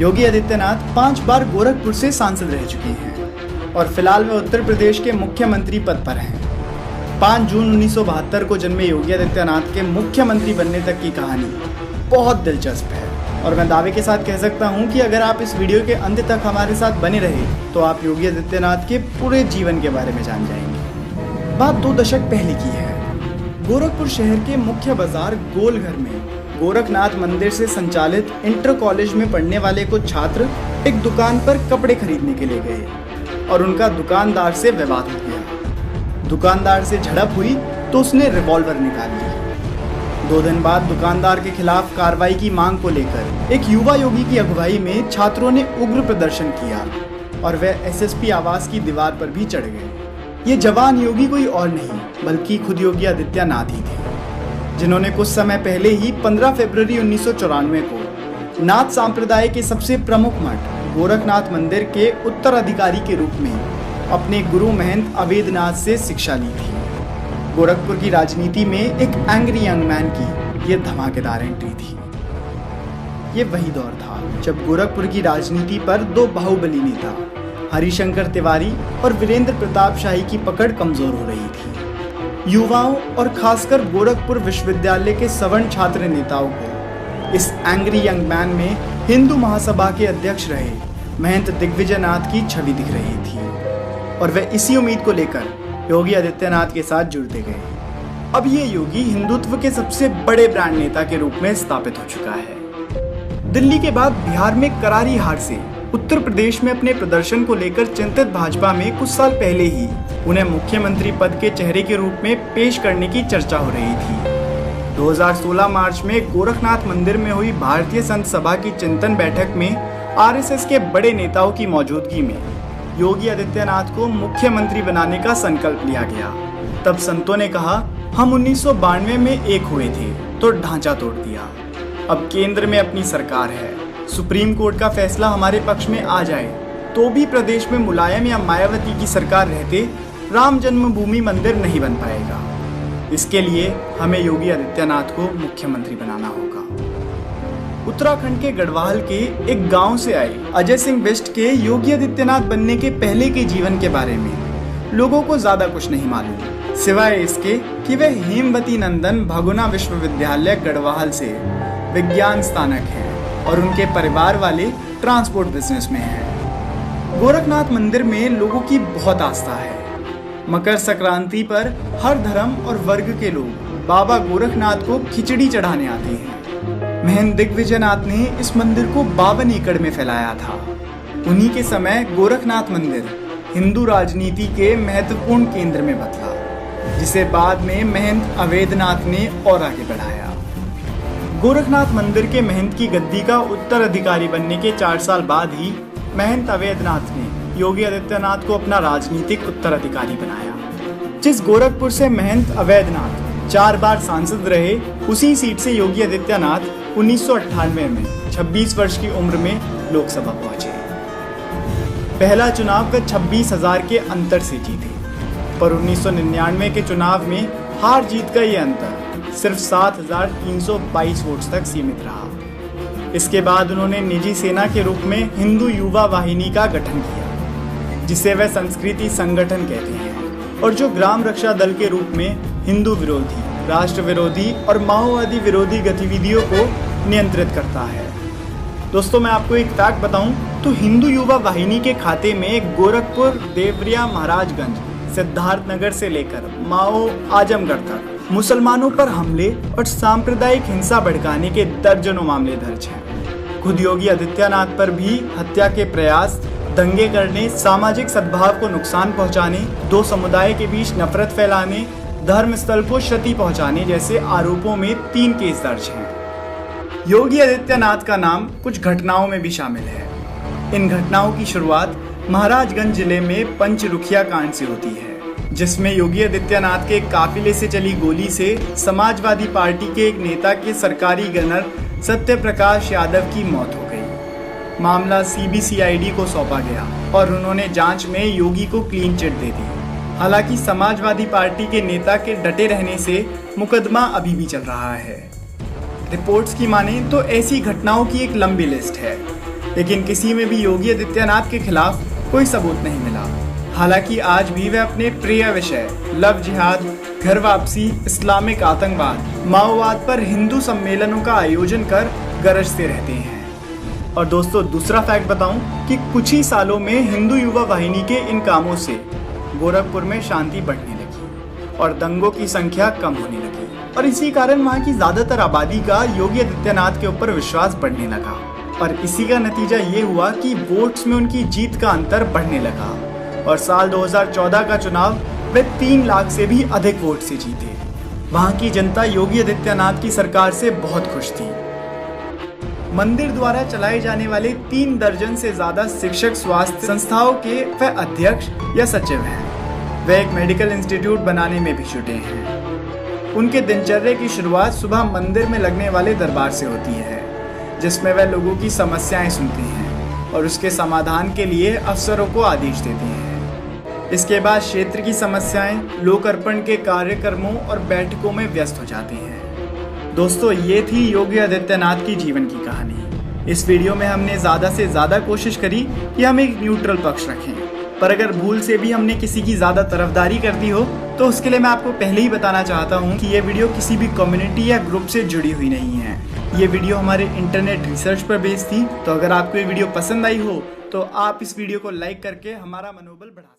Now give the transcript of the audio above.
योगी आदित्यनाथ 5 बार गोरखपुर से सांसद रह चुके हैं और फिलहाल वे उत्तर प्रदेश के मुख्यमंत्री पद पर हैं। 5 जून 1972 को जन्मे योगी आदित्यनाथ के मुख्यमंत्री बनने तक की कहानी बहुत दिलचस्प है और मैं दावे के साथ कह सकता हूं कि अगर आप इस वीडियो के अंत तक हमारे साथ बने रहे तो आप योगी आदित्यनाथ के पूरे जीवन के बारे में जान जाएंगे। बात 2 दशक पहले की है। गोरखपुर शहर के मुख्य बाजार गोलघर में गोरखनाथ मंदिर से संचालित इंटर कॉलेज में पढ़ने वाले कुछ छात्र एक दुकान पर कपड़े खरीदने के लिए गए और उनका दुकानदार से विवाद हो गया। दुकानदार से झड़प हुई तो उसने रिवॉल्वर निकाल ली। 2 दिन बाद दुकानदार के खिलाफ कार्रवाई की मांग को लेकर एक युवा योगी की अगुवाई में छात्रों ने उग्र प्रदर्शन किया और वह एसएसपी आवास की दीवार पर भी चढ़ गए। ये जवान योगी कोई और नहीं बल्कि खुद योगी आदित्यनाथ ही थे, जिन्होंने कुछ समय पहले ही 15 फरवरी 1994 को नाथ संप्रदाय के सबसे प्रमुख मठ गोरखनाथ मंदिर के उत्तराधिकारी के रूप में अपने गुरु महंत अवेद्यनाथ से शिक्षा ली थी। गोरखपुर की राजनीति में एक एंग्री यंग मैन की यह धमाकेदार एंट्री थी। ये वही दौर था जब गोरखपुर की राजनीति पर 2 बाहुबली नेता हरिशंकर तिवारी और वीरेंद्र प्रताप शाही की पकड़ कमजोर हो रही थी। युवाओं और खासकर गोरखपुर विश्वविद्यालय के सवर्ण छात्र नेताओं को इस एंग्री यंग मैन में हिंदू महासभा के अध्यक्ष रहे महंत दिग्विजयनाथ की छवि दिख रही थी और वे इसी उम्मीद को लेकर योगी आदित्यनाथ के साथ जुड़ते गए। अब ये योगी हिंदुत्व के सबसे बड़े ब्रांड नेता के रूप में स्थापित हो चुका है। दिल्ली के बाद बिहार में करारी हार से उत्तर प्रदेश में अपने प्रदर्शन को लेकर चिंतित भाजपा में कुछ साल पहले ही उन्हें मुख्यमंत्री पद के चेहरे के रूप में पेश करने की चर्चा हो रही थी। 2016 मार्च में गोरखनाथ मंदिर में हुई भारतीय संत सभा की चिंतन बैठक में आरएसएस के बड़े नेताओं की मौजूदगी में योगी आदित्यनाथ को मुख्यमंत्री बनाने का संकल्प लिया गया। तब संतों ने कहा, हम 1992 में एक हुए थे तो ढांचा तोड़ दिया, अब केंद्र में अपनी सरकार है, सुप्रीम कोर्ट का फैसला हमारे पक्ष में आ जाए तो भी प्रदेश में मुलायम या मायावती की सरकार रहते राम जन्मभूमि मंदिर नहीं बन पाएगा। इसके लिए हमें योगी आदित्यनाथ को मुख्यमंत्री बनाना होगा। उत्तराखंड के गढ़वाल के एक गांव से आए अजय सिंह बिष्ट के योगी आदित्यनाथ बनने के पहले के जीवन के बारे में लोगों को ज्यादा कुछ नहीं मालूम, सिवाय इसके कि वे हेमवती नंदन भगोना विश्वविद्यालय गढ़वाल से विज्ञान स्नातक हैं और उनके परिवार वाले ट्रांसपोर्ट बिजनेस में हैं। गोरखनाथ मंदिर में लोगों की बहुत आस्था है। मकर संक्रांति पर हर धर्म और वर्ग के लोग बाबा गोरखनाथ को खिचड़ी चढ़ाने आते हैं। महंत दिग्विजयनाथ ने इस मंदिर को 52 एकड़ में फैलाया था। उन्हीं के समय गोरखनाथ मंदिर हिंदू राजनीति के महत्वपूर्ण केंद्र में बदला, जिसे बाद में महंत अवेद्यनाथ ने और आगे बढ़ाया। गोरखनाथ मंदिर के महंत की गद्दी का उत्तराधिकारी बनने के 4 साल बाद ही महंत अवेद्यनाथ ने योगी आदित्यनाथ को अपना राजनीतिक उत्तराधिकारी बनाया। जिस गोरखपुर से महंत अवेद्यनाथ 4 बार सांसद रहे, उसी सीट से योगी आदित्यनाथ 1998 में 26 वर्ष की उम्र में लोकसभा पहुंचे। पहला चुनाव का 26,000 के अंतर से जीते, पर 1999 के चुनाव में हार जीत का ये अंतर सिर्फ 7,322 वोट्स तक सीमित रहा। इसके बाद उन्होंने निजी सेना के रूप में हिंदू युवा वाहिनी का गठन किया, जिसे वे संस्कृति संगठन कहते हैं और जो ग्राम रक्षा दल के रूप में हिंदू विरोधी, राष्ट्र विरोधी और माओवादी विरोधी गतिविधियों को नियंत्रित करता है। दोस्तों, मैं आपको एक फैक्ट बताऊं तो हिंदू युवा वाहिनी के खाते में गोरखपुर, देवरिया, महाराजगंज, सिद्धार्थनगर से लेकर माओ आजमगढ़ तक मुसलमानों पर हमले और सांप्रदायिक हिंसा भड़काने के दर्जनों मामले दर्ज हैं। खुद योगी आदित्यनाथ पर भी हत्या के प्रयास, दंगे करने, सामाजिक सद्भाव को नुकसान पहुंचाने, 2 समुदाय के बीच नफरत फैलाने, धर्मस्थल को क्षति पहुंचाने जैसे आरोपों में 3 केस दर्ज हैं। योगी आदित्यनाथ का नाम कुछ घटनाओं में भी शामिल है। इन घटनाओं की शुरुआत महाराजगंज जिले में पंचरुखिया कांड से होती है, जिसमें योगी आदित्यनाथ के काफिले से चली गोली से समाजवादी पार्टी के एक नेता के सरकारी गनर सत्यप्रकाश यादव की मौत हो गई। मामला सीबीसीआईडी को सौंपा गया और उन्होंने जांच में योगी को क्लीन चिट दे दी। हालांकि समाजवादी पार्टी के नेता के डटे रहने से मुकदमा अभी भी चल रहा है। रिपोर्ट्स की माने तो ऐसी घटनाओं की एक लंबी लिस्ट है। लेकिन किसी में भी योगी आदित्यनाथ के खिलाफ कोई सबूत नहीं मिला। हालांकि आज भी वे अपने प्रिय विषय लव जिहाद, घर वापसी, इस्लामिक आतंकवाद, माओवाद पर हिंदू सम्मेलनों का आयोजन कर गरजते रहते हैं। और दोस्तों, दूसरा फैक्ट बताऊं कि कुछ ही सालों में हिंदू युवा वाहिनी के इन कामों से गोरखपुर में शांति बढ़ने लगी और दंगों की संख्या कम होने लगी, और इसी कारण वहां की ज्यादातर आबादी का योगी आदित्यनाथ के ऊपर विश्वास बढ़ने लगा। और इसी का नतीजा ये हुआ कि वोट्स में उनकी जीत का अंतर बढ़ने लगा और साल 2014 का चुनाव वे 3 लाख से भी अधिक वोट से जीते। वहां की जनता योगी आदित्यनाथ की सरकार से बहुत खुश थी। मंदिर द्वारा चलाए जाने वाले 3 दर्जन से ज्यादा शिक्षक स्वास्थ्य संस्थाओं के वे अध्यक्ष या सचिव हैं। वे एक मेडिकल इंस्टीट्यूट बनाने में भी जुटे हैं। उनके दिनचर्या की शुरुआत सुबह मंदिर में लगने वाले दरबार से होती है, जिसमें वे लोगों की समस्याएं सुनते हैं और उसके समाधान के लिए अफसरों को आदेश देते हैं। इसके बाद क्षेत्र की समस्याएं लोक अर्पण के कार्यक्रमों और बैठकों में व्यस्त हो जाते हैं। दोस्तों, ये थी योगी आदित्यनाथ की जीवन की कहानी। इस वीडियो में हमने ज़्यादा से ज़्यादा कोशिश करी कि हम एक न्यूट्रल पक्ष रखें, पर अगर भूल से भी हमने किसी की ज़्यादा तरफदारी कर दी हो तो उसके लिए मैं आपको पहले ही बताना चाहता हूँ कि ये वीडियो किसी भी कम्युनिटी या ग्रुप से जुड़ी हुई नहीं है। ये वीडियो हमारे इंटरनेट रिसर्च पर बेस्ड थी। तो अगर आपको ये वीडियो पसंद आई हो तो आप इस वीडियो को लाइक करके हमारा मनोबल बढ़ा